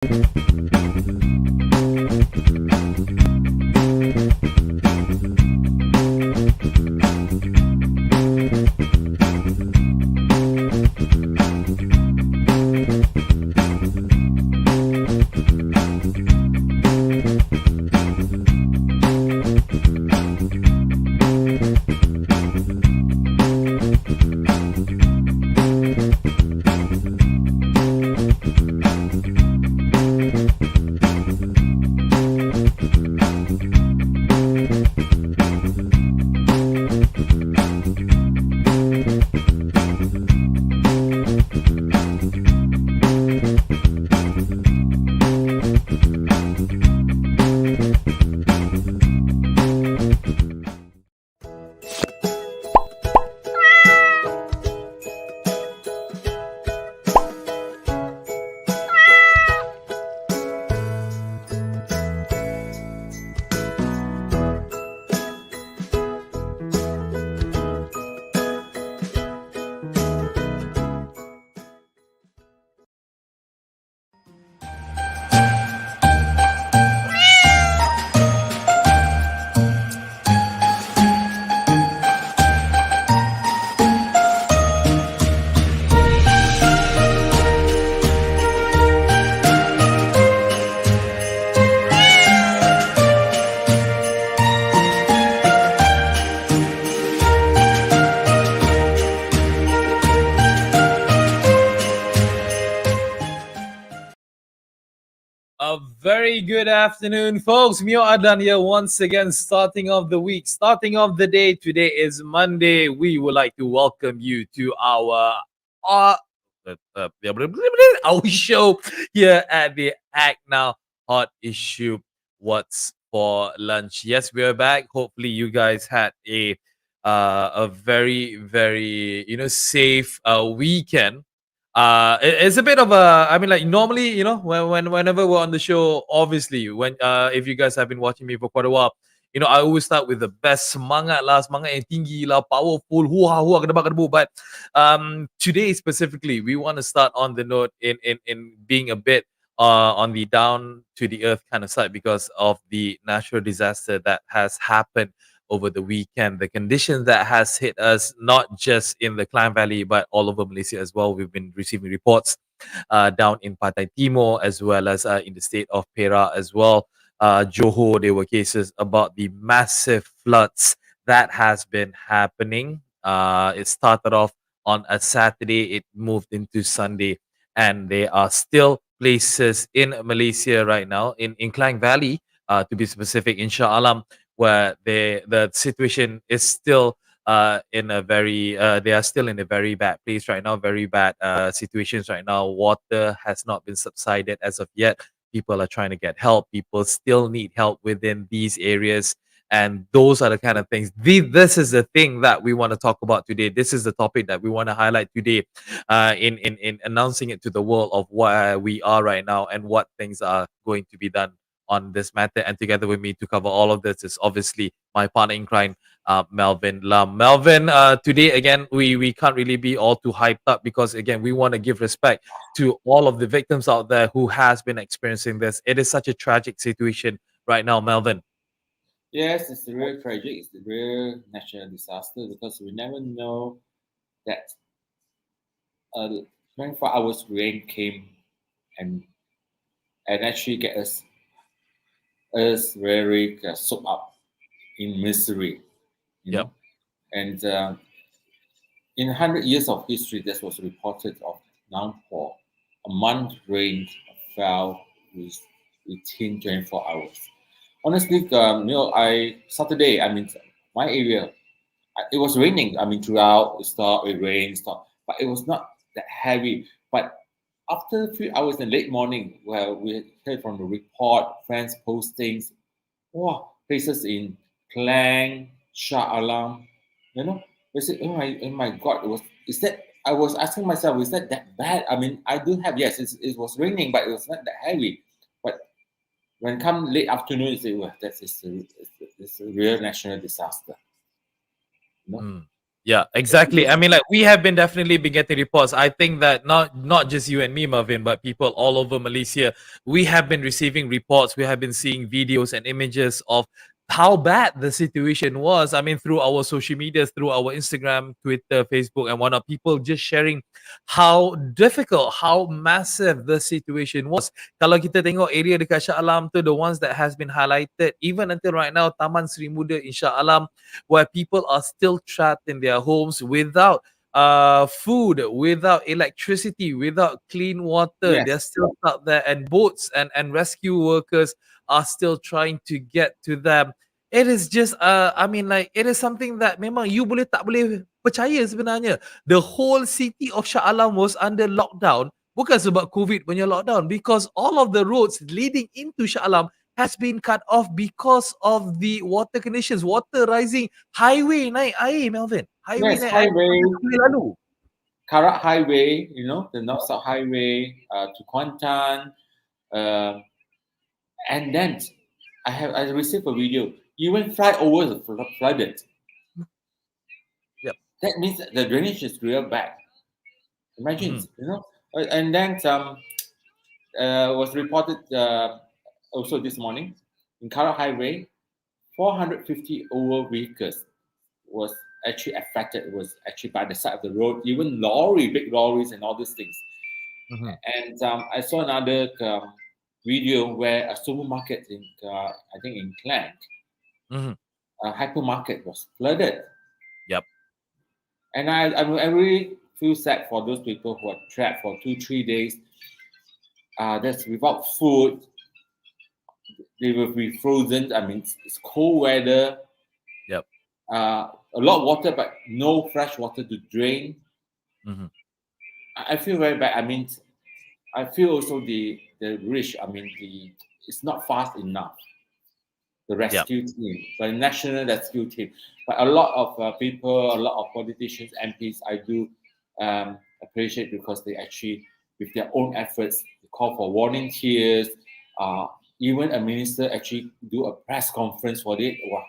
A very good afternoon, folks. Mio Adan here once again, starting off the week, starting off the day. Today is Monday. We would like to welcome you to our our show here at the ACTnow Hot Issue. What's for lunch? Yes, we're back. Hopefully, you guys had a very safe weekend. It's a bit of a, I mean, like normally, whenever we're on the show, obviously, when if you guys have been watching me for quite a while, I always start with the best semangat lah, semangat yang tinggi lah, powerful, hua kedebu. But today specifically, we want to start on the note in being a bit on the down to the earth kind of side because of the natural disaster that has happened over the weekend, the conditions that has hit us, not just in the Klang Valley, but all over Malaysia as well. We've been receiving reports down in Pantai Timur, as well as in the state of Perak as well. Johor, there were cases about the massive floods that has been happening. It started off on a Saturday, it moved into Sunday, and there are still places in Malaysia right now, in Klang Valley, to be specific, in Shah Alam, where the situation is still in a very they are still in a very bad place right now, very bad situations right now. Water has not been subsided as of yet. People are trying to get help. People still need help within these areas. And those are the kind of things. This is the thing that we want to talk about today. This is the topic that we want to highlight today in announcing it to the world of where we are right now and what things are going to be done on this matter. And together with me to cover all of this is obviously my partner in crime, Melvin Lam. Melvin, today again, we can't really be all too hyped up because again, we want to give respect to all of the victims out there who has been experiencing this. It is such a tragic situation right now, Melvin. Yes, it's real tragic. It's a real natural disaster because we never know that 24 hours rain came and actually get us very soaked up in misery, you know. And in 100 years of history, this was reported of downpour. A month rain fell within 24 hours. Honestly, Saturday, I mean, my area, it was raining. I mean, throughout it rained, but it was not that heavy. But after a few hours in late morning, where we heard from the report, friends postings, places in Klang, Shah Alam, they said, oh my God, I was asking myself, is that bad? I mean, I do have, yes, it was raining, but it was not that heavy. But when come late afternoon, you say, well, it's a real national disaster. Yeah, exactly. I mean, like we have been definitely been getting reports. I think that not just you and me, Marvin, but people all over Malaysia, we have been receiving reports. We have been seeing videos and images of how bad the situation was. I mean, through our social medias, through our Instagram, Twitter, Facebook, and whatnot, people just sharing how difficult, how massive the situation was. Kalau kita tengok area dekat Shah Alam tu, the ones that has been highlighted, even until right now, Taman Sri Muda in Shah Alam, where people are still trapped in their homes without food, without electricity, without clean water. Yes, They're still out there, and boats and rescue workers are still trying to get to them. It is just I mean, like, it is something that memang you boleh tak boleh percaya sebenarnya. The whole city of Shah Alam was under lockdown, bukan sebab COVID punya lockdown, because all of the roads leading into Shah Alam has been cut off because of the water conditions, water rising, highway naik air, Melvin. Highway yes, naik air, highway, kita tak boleh lalu. Karak Highway, the North South Highway to Kuantan, uh, and then I received a video. Even flyovers flooded. Yep. That means that the drainage is real bad. Imagine, Mhm. and then was reported also this morning in Karak Highway, 450 over vehicles was actually affected. It was actually by the side of the road, even big lorries and all these things. Mhm. And I saw another video where a supermarket in, I think in Klang, Mhm. a hypermarket was flooded. Yep. And I really feel sad for those people who are trapped for 2-3 days. That's without food. They will be frozen. I mean, it's cold weather. Yep. A lot of water, but no fresh water to drain. Mhm. I feel very bad. I mean, I feel also the rich. I mean, it's not fast enough. The Yep. rescue team, the national rescue team. But a lot of people, a lot of politicians, MPs, I do appreciate because they actually, with their own efforts, call for volunteers. Uh, Even a minister actually do a press conference for it. Wow,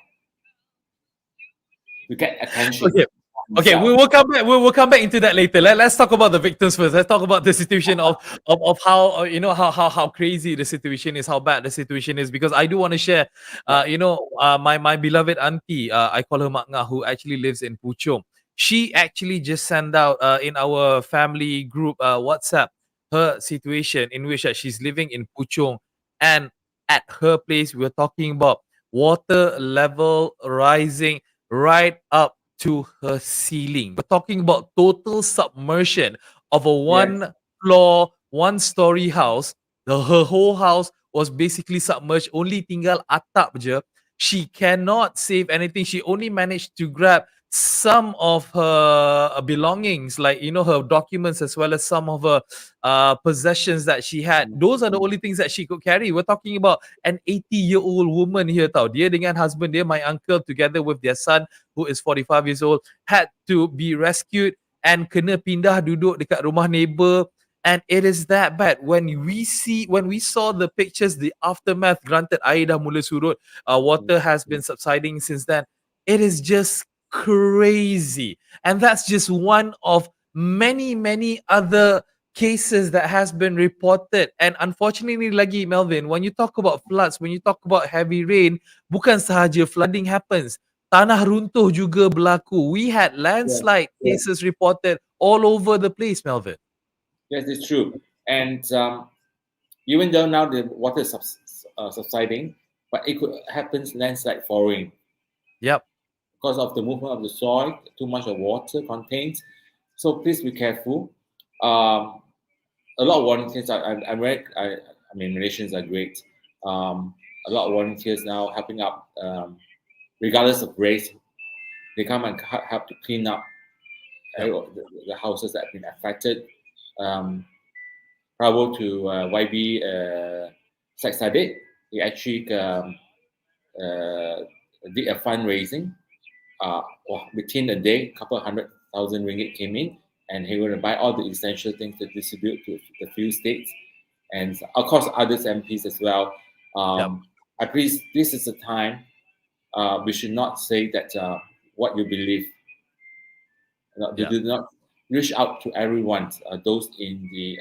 to get attention Okay. Okay, we himself. will come back. We will come back into that later. Let's talk about the victims first. Let's talk about the situation of how how crazy the situation is, how bad the situation is. Because I do want to share, Yeah. my beloved auntie, I call her Mak Ngah, who actually lives in Puchong. She actually just sent out in our family group WhatsApp her situation in which she's living in Puchong, and at her place we're talking about water level rising right up to her ceiling. We're talking about total submersion of a Yes. one floor, one story house. Her whole house was basically submerged. Only tinggal atap je. She cannot save anything. She only managed to grab some of her belongings, like her documents, as well as some of her possessions that she had. Those are the only things that she could carry. We're talking about an 80-year-old woman here tau. Dia dengan husband dia, my uncle, together with their son who is 45 years old, had to be rescued and kena pindah duduk dekat rumah neighbor. And it is that bad. When we saw the pictures, the aftermath, granted air dah mula surut, water has been subsiding since then. It is just crazy. And that's just one of many, many other cases that has been reported. And unfortunately lagi, Melvin, when you talk about floods, when you talk about heavy rain, bukan sahaja flooding happens, tanah runtuh juga berlaku. We had Yes. landslide cases reported all over the place, Melvin. Yes, it's true. And even though now the water is subsiding, but it could happen landslide following Yep. because of the movement of the soil, too much of water contains. So please be careful. Um, a lot of volunteers I mean, Malaysians are great. A lot of volunteers now helping up, regardless of race. They come and help to clean up Yep. the houses that have been affected. Bravo to YB Sex Addict. He actually did a fundraising. Within a day, a couple of 100,000 ringgit came in, and he going to buy all the essential things to distribute to the few states, and of course others MPs as well. Yep. At least this is the time we should not say that what you believe. They did not reach out to everyone. Those in the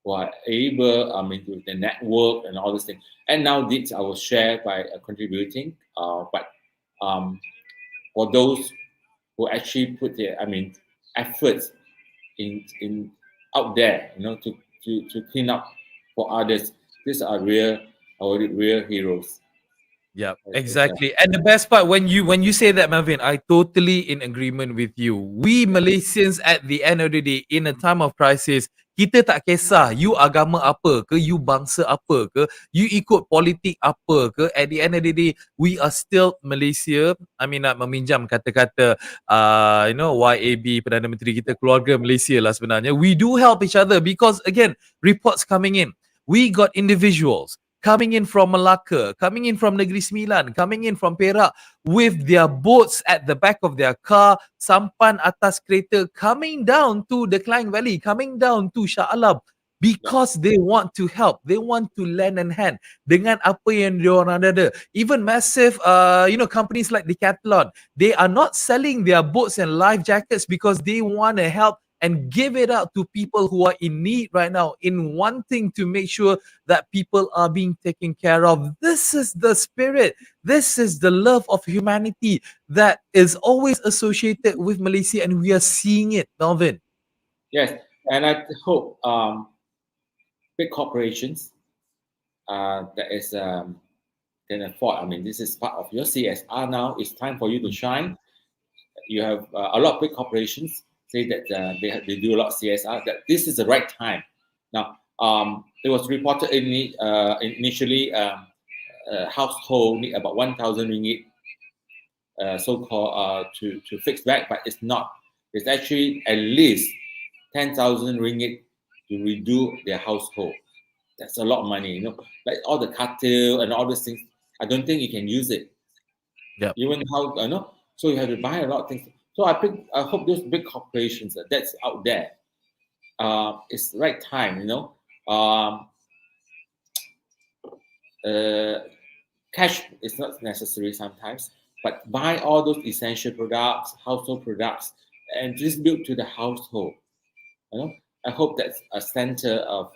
who are able, with the network and all these things. And now this I will share by contributing. But for those who actually put their, efforts in out there, to clean up for others. These are our real heroes. Yeah, It's, exactly. And the best part, when you say that, Melvin, I totally in agreement with you. We Malaysians at the end of the day, in a time of crisis, kita tak kisah you agama apa ke, you bangsa apa ke, you ikut politik apa ke. At the end of the day, we are still Malaysia. I mean, nak meminjam kata-kata, YAB, Perdana Menteri kita, keluarga Malaysia lah sebenarnya. We do help each other because again, reports coming in. We got individuals coming in from Malacca, coming in from Negeri Sembilan, coming in from Perak with their boats at the back of their car, sampan atas kereta, coming down to the Klang Valley, coming down to Shah Alam because they want to help. They want to lend a hand dengan apa yang diorang ada. Even massive, companies like Decathlon, they are not selling their boats and life jackets because they want to help and give it out to people who are in need right now, in wanting to make sure that people are being taken care of. This is the spirit. This is the love of humanity that is always associated with Malaysia, and we are seeing it, Melvin. Yes, and I hope big corporations that is can afford. This is part of your CSR now. It's time for you to shine. You have a lot of big corporations say that they do a lot of CSR, that this is the right time. Now, it was reported initially household need about 1,000 ringgit so-called to fix back, but it's not. It's actually at least 10,000 ringgit to redo their household. That's a lot of money, like all the cartel and all these things. I don't think you can use it. Yeah. Even how so you have to buy a lot of things. So I hope those big corporations that's out there, it's the right time, cash is not necessary sometimes, but buy all those essential products, household products, and distribute to the household. I hope that's a center of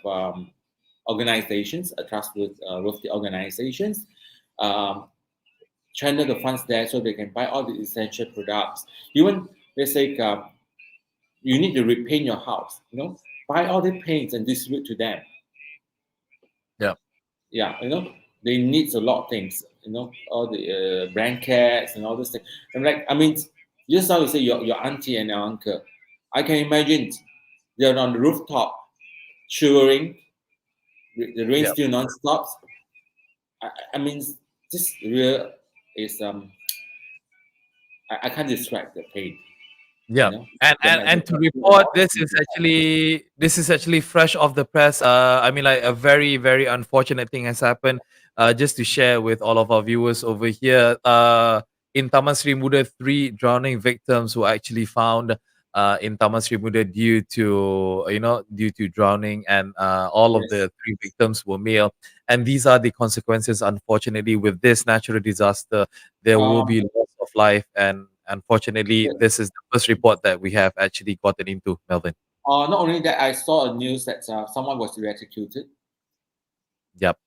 organizations, a trust with the organizations. Channel the funds there so they can buy all the essential products. Even let's say you need to repaint your house, buy all the paints and distribute to them. Yeah, they need a lot of things, all the blankets and all this thing. Just now you say your auntie and your uncle, I can imagine they're on the rooftop shivering, the rain still non-stop. This real is I can't describe the pain. Yeah, and to report, this is actually fresh off the press. A very very unfortunate thing has happened. Just to share with all of our viewers over here, in Taman Sri Muda, 3 drowning victims were actually found in Taman Sri Muda due to drowning, and all of the 3 victims were male. And these are the consequences, unfortunately, with this natural disaster. There will be loss of life, and unfortunately, this is the first report that we have actually gotten into, Melvin. Not only that, I saw a news that someone was electrocuted. Yep.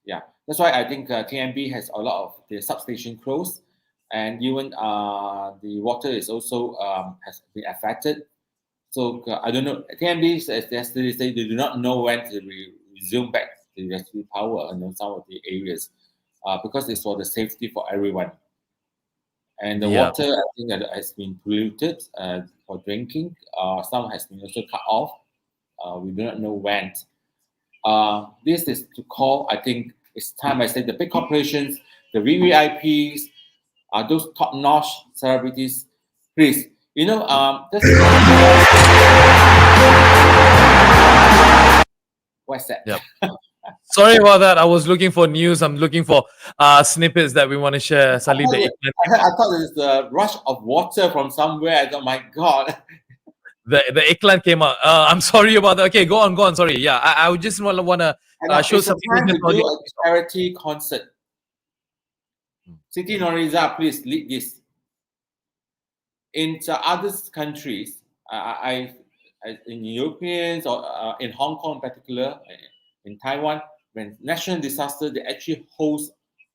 Yeah, that's why I think TMB has a lot of the substation closed, and even the water is also has been affected. So I don't know. TMB says yesterday they do not know when to resume back the electricity power in some of the areas because it's for the safety for everyone. And the water, I think, that has been polluted for drinking. Some has been also cut off. We do not know when. This is to call, I think it's time I say the big corporations, the VVIPs, those top-notch celebrities, please, what's that? Yep. Sorry about that. I was looking for news. I'm looking for snippets that we want to share. Suddenly, I thought it was the rush of water from somewhere. I thought, my God. The iklan came out. I'm sorry about that. Okay, go on. Sorry. Yeah, I would just want to show something. To do a charity concert. Siti Noriza, please lead this. in other countries, in Europeans or in Hong Kong in particular, in Taiwan, when national disaster, they actually host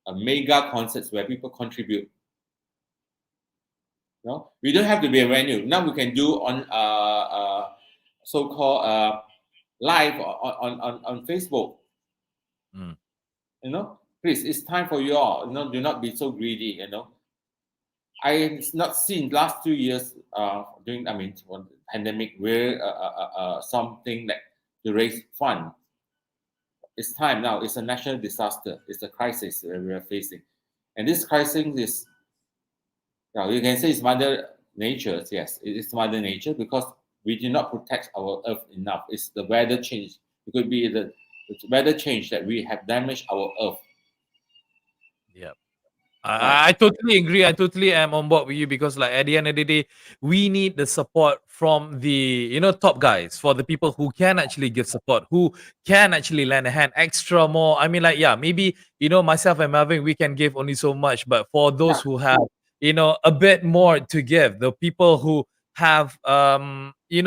a mega concerts where people contribute. No, we don't have to be a venue. Now we can do on so-called live on Facebook. Mm. Please, it's time for you all. Do not be so greedy. I have not seen last 2 years during pandemic where something like to raise fund. It's time now. It's a national disaster. It's a crisis that we are facing, and this crisis is, you can say it's Mother Nature. Yes, it is Mother Nature because we do not protect our Earth enough. It's the weather change. It could be the weather change that we have damaged our Earth. Yeah. Right. I totally agree. I totally am on board with you because, like, at the end of the day, we need the support from the top guys, for the people who can actually give support, who can actually lend a hand extra more. I mean, like, yeah, maybe myself and Melvin, we can give only so much, but for those Yeah. who have a bit more to give, the people who have what you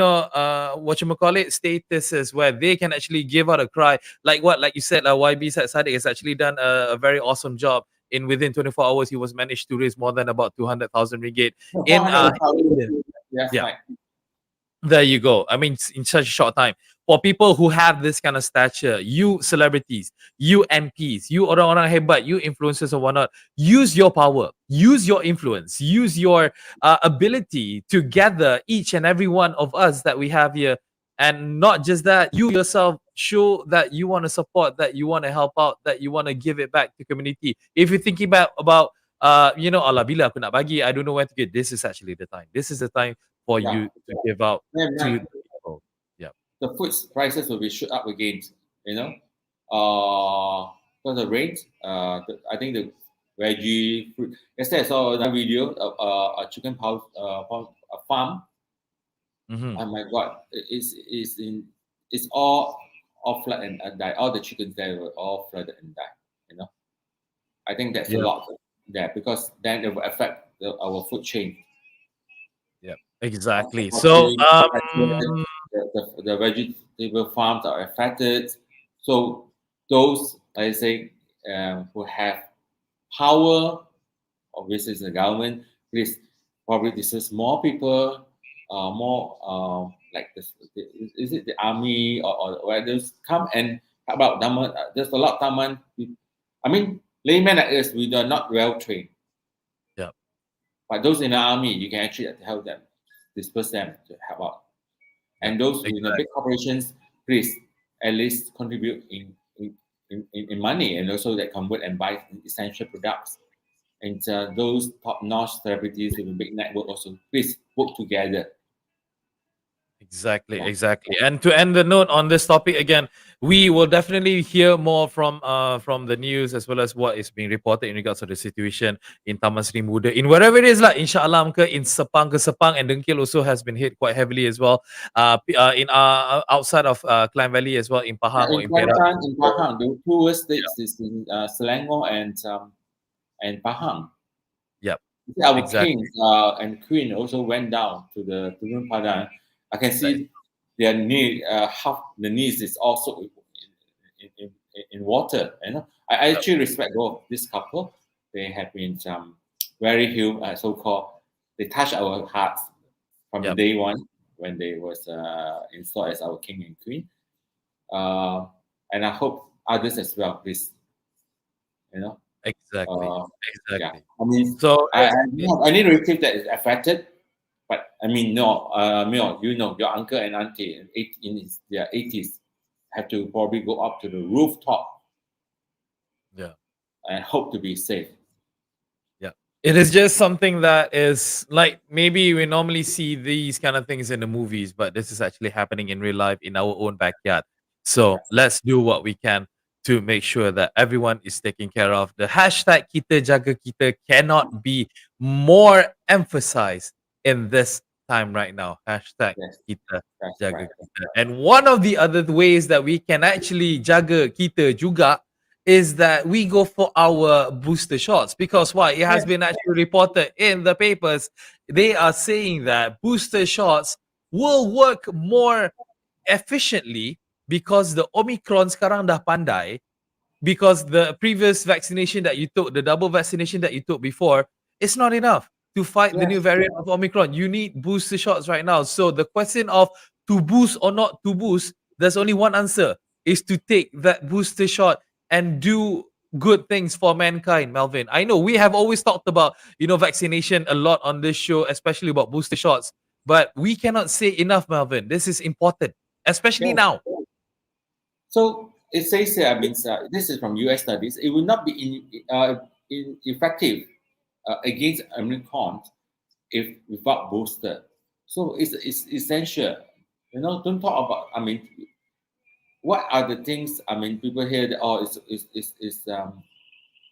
call it, statuses where they can actually give out a cry, like you said, YB said Sadiq has actually done a very awesome job. In within 24 hours, he was managed to raise more than about 200,000 ringgit No, in 400,000. Yes, yeah. right. There you go. I mean, in such a short time. For people who have this kind of stature, you celebrities, you MPs, you orang-orang hebat, you influencers or whatnot, use your power, use your influence, use your ability to gather each and every one of us that we have here. And not just that, you yourself show that you want to support, that you want to help out, that you want to give it back to community. If you're thinking about Allah bila aku nak bagi, I don't know where to get. This is actually the time. This is the time for Yeah. you to give out Then, to right. the people. Yeah. The food prices will be shoot up again. Because the rate. I think the veggie fruit. Yesterday I saw another video of a chicken farm. Mm-hmm. Oh my God! It's all flood and die. All the chickens there were all flooded and died. I think that's a Yeah. lot there because then it will affect our food chain. Yeah. Exactly. So Unfortunately, the vegetable farms are affected. So those, I say, who have power, obviously the government, please probably discuss more people, more like this. Is it the army or where those come and how about Taman? There's a lot of Taman. I mean, laymen like us, we are not well trained. yeah. But those in the army, you can actually help them, disperse them to help out. And those in the big corporations, please at least contribute in money and also that convert and buy essential products. And those top-notch celebrities with a big network also, please work together. Exactly, exactly. And to end the note on this topic again, we will definitely hear more from the news as well as what is being reported in regards to the situation in Taman Sri Muda, in wherever it is lah, inshallah ke in Sepang and Dengkil also has been hit quite heavily as well. In outside of Klang Valley as well, in Pahang or In in Perak. Pahang, the two worst states is in Selangor and Pahang. Yep. Our Exactly. kings and queen also went down to the Turun Padang. I can That see their knee, half the knees is also in water. I actually respect both this couple. They have been very human, so-called. They touch our hearts from Yep. day one when they was installed as our king and queen. And I hope others as well, please. Exactly. Yeah. Exactly. I mean, So I don't have any relative that is affected, but I mean, no, your uncle and auntie in their 80s have to probably go up to the rooftop yeah. and hope to be safe. Yeah. It is just something that is like, maybe we normally see these kind of things in the movies, but this is actually happening in real life in our own backyard. So Yes. let's do what we can to make sure that everyone is taken care of. The hashtag kita jaga kita cannot be more emphasized in this time right now. Hashtag Yes, kita that's jaga right. kita. And one of the other ways that we can actually jaga kita juga is that we go for our booster shots because why? It has Yeah. been actually reported in the papers. They are saying that booster shots will work more efficiently because the Omicron sekarang dah pandai, because the previous vaccination that you took, the double vaccination that you took before, it's not enough to fight the new Yes. variant of Omicron. You need booster shots right now. So the question of to boost or not to boost, there's only one answer, is to take that booster shot and do good things for mankind, Melvin. I know we have always talked about, vaccination a lot on this show, especially about booster shots, but we cannot say enough, Melvin. This is important, especially Yes. now. So it says here, I mean, this is from US studies, it will not be effective against Omicron if without booster. So it's essential. Don't talk about, I mean, what are the things, I mean, people hear that, oh,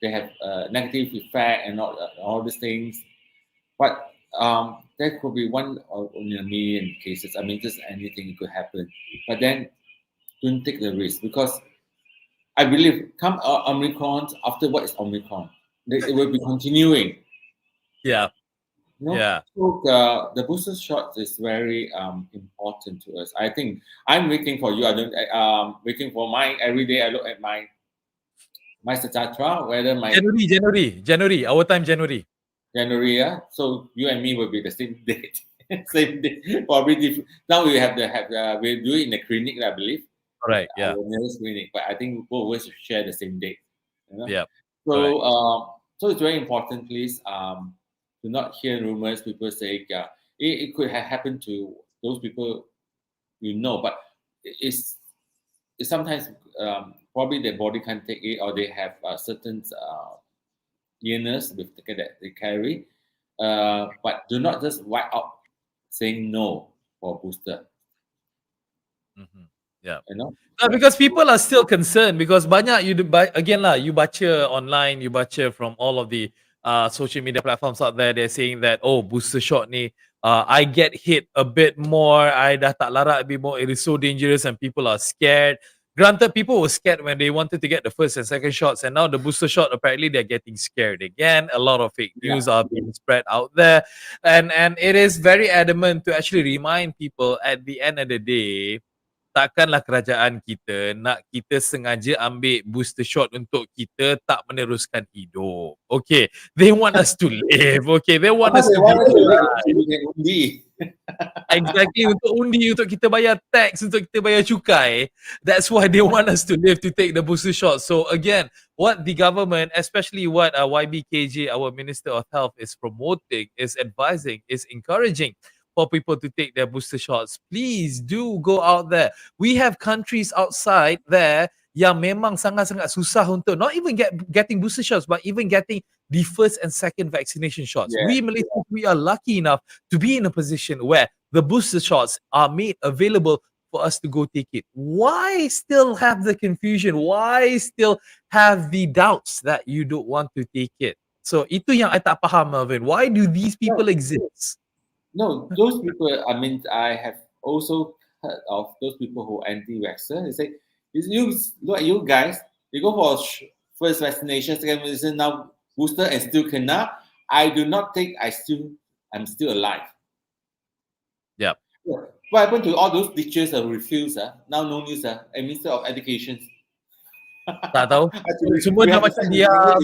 they have negative effect and all these things. But there could be one or in a million cases. I mean, just anything could happen. But then don't take the risk because I believe come Omicron, after what is Omicron, it will be continuing. Yeah, yeah. So the booster shot is very important to us. I think I'm waiting for you. I don't waiting for mine every day. I look at my Satatra, whether my January. Our time January. January. So you and me will be the same date, same day. Probably different. Now we have we do it in the clinic, I believe. Correct. Yeah. Our nearest clinic, but I think both of us share the same date. You know? Yeah. Correct. So it's very important, please, to not hear rumors. People say it could have happened to those people but it's sometimes probably their body can't take it, or they have certain illness that they carry. But do not just wipe out saying no for booster. Mhm. Yeah. You know, No, because people are still concerned because banyak again lah, you baca online, you baca from all of the social media platforms out there, they're saying that, oh, booster shot ni, I get hit a bit more, I dah tak larat a bit more, it is so dangerous and people are scared. Granted, people were scared when they wanted to get the first and second shots, and now the booster shot, apparently they're getting scared again. A lot of fake yeah. news are being spread out there, and it is very adamant to actually remind people at the end of the day, takkanlah kerajaan kita nak kita sengaja ambil booster shot untuk kita tak meneruskan hidup. Okay, they want us to live. Okay, they want us They to be want us to live alive. so we can undi. Exactly, untuk undi, untuk kita bayar tax, untuk kita bayar cukai. That's why they want us to live, to take the booster shot. So again, what the government, especially what YBKJ, our Minister of Health, is promoting, is advising, is encouraging for people to take their booster shots. Please do go out there. We have countries outside there yang memang sangat-sangat susah untuk not even getting booster shots, but even getting the first and second vaccination shots. Yeah. We Malaysians, we are lucky enough to be in a position where the booster shots are made available for us to go take it. Why still have the confusion? Why still have the doubts that you don't want to take it? So itu yang I tak faham, Melvin. Why do these people exist? No, those people, I mean, I have also heard of those people who anti-vaxxer. They say, you look at you guys, you go for first vaccination, second vaccination, now booster, and still cannot. I do not think I'm still alive. Yeah. What happened to all those teachers who refuse? Now no news, and Minister of Education. Tak tahu. Semua dah macam diam.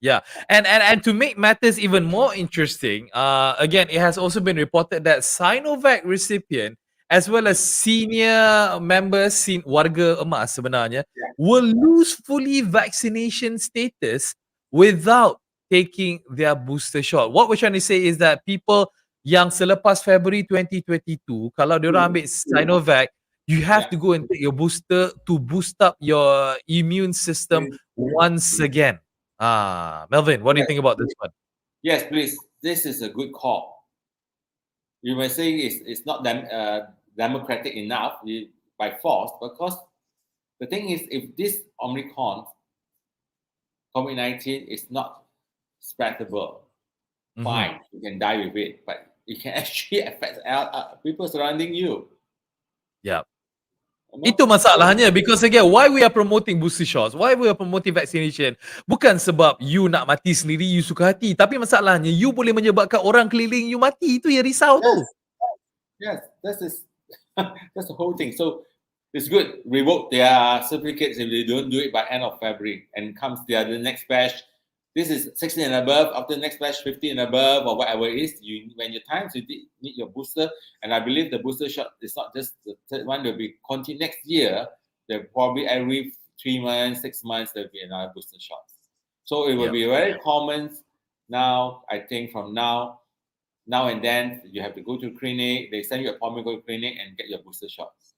Yeah, and to make matters even more interesting, again, it has also been reported that Sinovac recipient as well as senior members, warga emas sebenarnya, will lose fully vaccination status without taking their booster shot. What we're trying to say is that people yang selepas February 2022, kalau diorang ambil Sinovac, you have to go and take your booster to boost up your immune system once again. Melvin, what do you think about this one? Yes, please. This is a good call. You may say it's not democratic enough by force, because the thing is, if this Omicron, COVID-19 is not spreadable, fine, you can die with it, but it can actually affect people surrounding you. Yeah. Itu masalahnya because again why we are promoting booster shots, why we are promoting vaccination, bukan sebab you nak mati sendiri, you suka hati, tapi masalahnya you boleh menyebabkan orang keliling you mati, itu yang risau Yes, tu. yes, that is that's the whole thing. So it's good. Revoke their certificates if they don't do it by end of February, and comes the next batch. This is 16 and above. After the next batch, 50 and above, or whatever it is, you when your time, you need your booster. And I believe the booster shot is not just the third one. Will be continue next year. There probably every 3 months, 6 months there'll be another booster shot. So it will Yep. be very common now. I think from now and then you have to go to clinic. They send you an appointment, go to clinic and get your booster shots.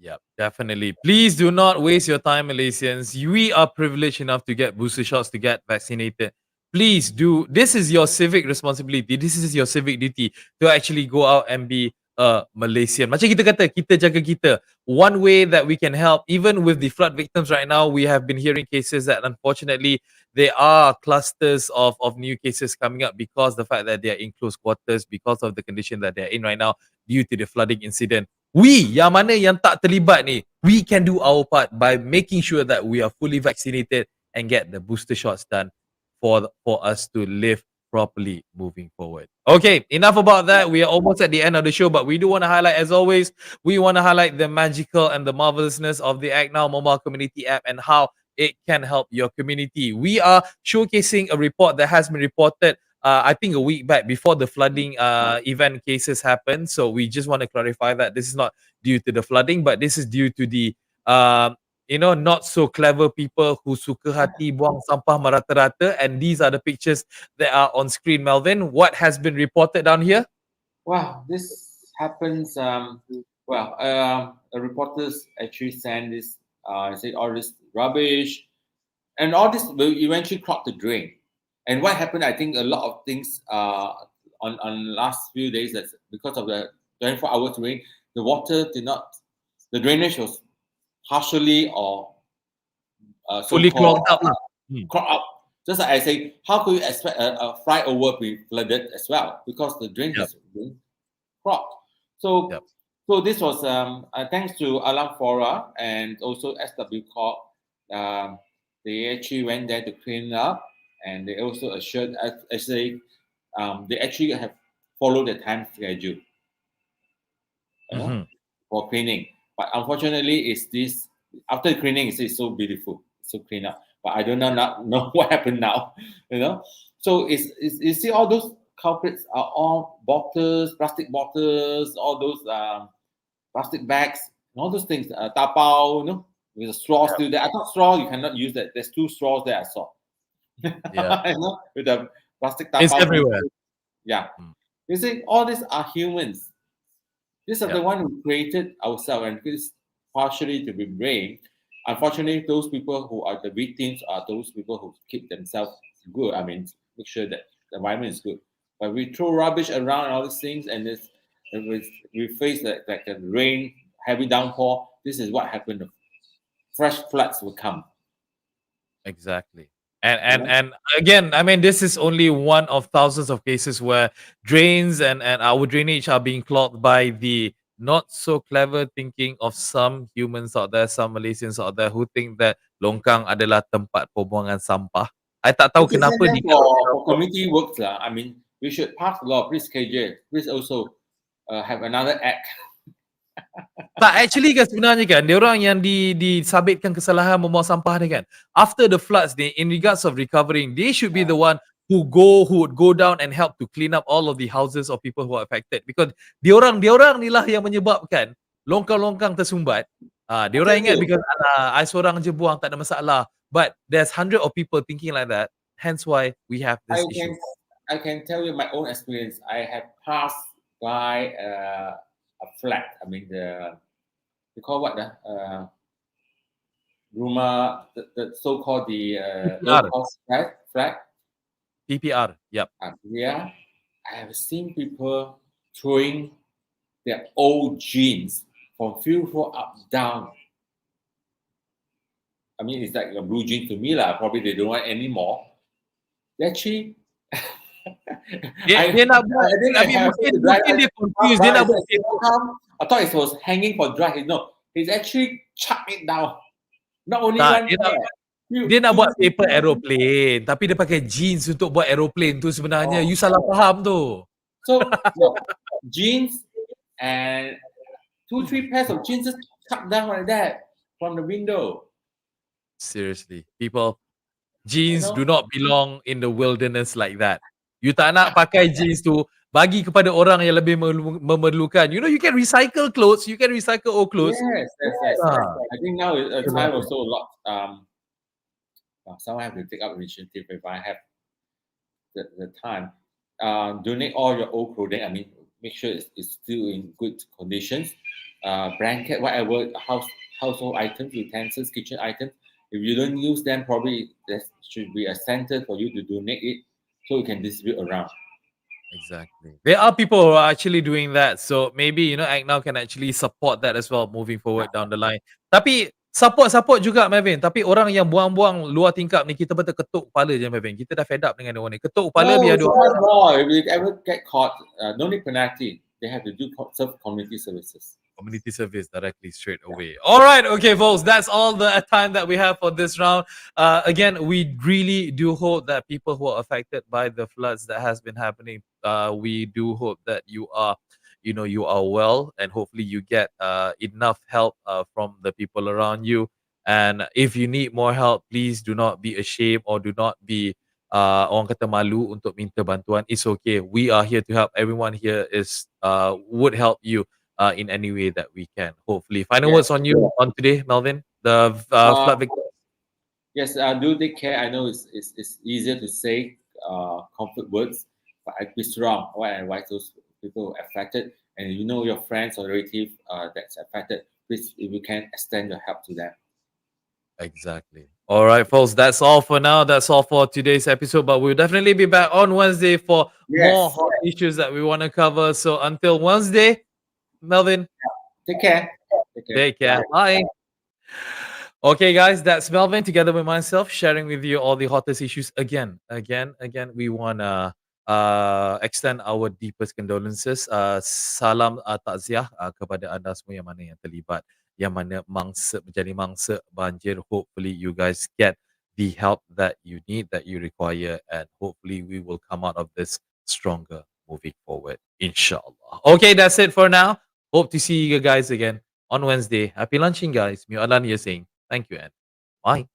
Yep, definitely. Please do not waste your time, Malaysians. We are privileged enough to get booster shots, to get vaccinated. Please do. This is your civic responsibility. This is your civic duty to actually go out and be a Malaysian. Macam kita kata, kita jaga kita. One way that we can help, even with the flood victims right now, we have been hearing cases that unfortunately there are clusters of new cases coming up because the fact that they are in close quarters, because of the condition that they're in right now due to the flooding incident. We yang mana yang tak terlibat ni, we can do our part by making sure that we are fully vaccinated and get the booster shots done for us to live properly moving forward. Okay, enough about that. We are almost at the end of the show, but we do want to highlight, as always, we want to highlight the magical and the marvelousness of the ACTnow mobile community app and how it can help your community. We are showcasing a report that has been reported I think a week back before the flooding event cases happened. So we just want to clarify that this is not due to the flooding, but this is due to the not so clever people who suka hati buang sampah merata-rata. And these are the pictures that are on screen. Melvin, what has been reported down here? Wow, this happens. Reporters actually send this, say all this rubbish, and all this will eventually clog the drain. And what happened? I think a lot of things on last few days. That's because of the 24 hours rain. The water did not. The drainage was partially or Fully so-called clogged up. clogged up. Just like I say, how could you expect a flyover be flooded as well? Because the drain has been clogged. So, so this was thanks to Alam Fora and also SW Corp. They actually went there to clean up, and they also assured they actually have followed the time schedule for cleaning. But unfortunately, it's this after cleaning, it's so beautiful, so clean up. But I don't know what happened now, So you see all those culprits are all bottles, plastic bottles, all those plastic bags, all those things. Tapao, with a straw still there. I thought straw you cannot use that. There's 2 straws there I saw. Yeah, with the plastic tapao. it's everywhere. Yeah, you see, all these are humans. These are the one who created ourselves, and this partially to be blamed. Unfortunately, those people who are the victims are those people who keep themselves good. I mean, make sure that the environment is good. But we throw rubbish around and all these things, and we face like a rain, heavy downpour. This is what happened. Fresh floods will come. Exactly. And again, I mean, this is only one of thousands of cases where drains and our drainage are being clogged by the not so clever thinking of some humans out there, some Malaysians out there who think that longkang adalah tempat pembuangan sampah. I tak tahu kenapa di for community works. I mean, we should pass the law. Please, KJ, please also have another act. Tak, actually kan sebenarnya kan, diorang yang disabitkan kesalahan membuang sampah ni kan, after the floods ni, in regards of recovering, they should be the one who would go down and help to clean up all of the houses of people who are affected. Because diorang ni lah yang menyebabkan longkang-longkang tersumbat. Diorang ingat because I seorang je buang, tak ada masalah. But there's hundred of people thinking like that. Hence why we have this issue. I can tell you my own experience. I have passed by a flat. I mean, they call what the rumah, the so-called the low-cost flat. PPR, yep. Yeah, I have seen people throwing their old jeans from few floor up down. I mean, it's like a blue jeans to me lah. Probably they don't want any more. Actually, dia nak buat, mungkin dia confused. Dia nak buat I thought it was hanging for dry. No, He's actually chucked it down. Not only Tak, one pair. dia nak Two, buat three paper pairs. aeroplane, tapi dia pakai jeans untuk buat aeroplane tu sebenarnya. Oh. You salah faham tu. So no, jeans and 2-3 pairs of jeans just chucked down like that from the window. Seriously, people, You jeans know? do not belong in the wilderness like that. You tak nak pakai jeans tu, bagi kepada orang yang lebih memerlukan. You know, you can recycle clothes, you can recycle old clothes. Yes. I think now time also a lot. Someone have to take up initiative if I have the time. Donate all your old clothing. I mean, make sure it's still in good conditions. Blanket, whatever, household items, utensils, kitchen items. If you don't use them, probably there should be a center for you to donate it so you can distribute around. Exactly. There are people who are actually doing that. So maybe, you know, ACTnow can actually support that as well moving forward down the line. Tapi support juga Melvin. Tapi orang yang buang-buang luar tingkap ni kita betul ketuk kepala je Melvin. Kita dah fed up dengan orang ni. Ketuk kepala No, biar it's dia not law. If you ever get caught, no need penalty. They have to do serve community services. Community service directly straight away. All right, okay, folks, that's all the time that we have for this round. Again, we really do hope that people who are affected by the floods that has been happening, we do hope that you are, you know, you are well, and hopefully you get enough help from the people around you. And if you need more help, please do not be ashamed or do not be orang kata malu untuk minta bantuan. It's okay. We are here to help. Everyone here is would help you in any way that we can. Hopefully, final words on you on today, Melvin. The flood victims. Yes, do take care. I know it's easier to say comfort words, but be strong. I advise those people affected, and you know your friends or relative that's affected. Please, if you can, extend your help to them. Exactly. All right, folks. That's all for now. That's all for today's episode. But we'll definitely be back on Wednesday for more hot issues that we want to cover. So until Wednesday, Melvin, Take care. take care. Bye. Okay, guys, that's Melvin together with myself sharing with you all the hottest issues again. We wanna extend our deepest condolences. Salam takziah kepada anda semua yang mana yang terlibat, yang mana menjadi mangsa banjir. Hopefully you guys get the help that you need, that you require, and hopefully we will come out of this stronger moving forward. Inshallah. Okay, that's it for now. Hope to see you guys again on Wednesday. Happy lunching, guys. Mio Alan, you're saying. Thank you, and bye.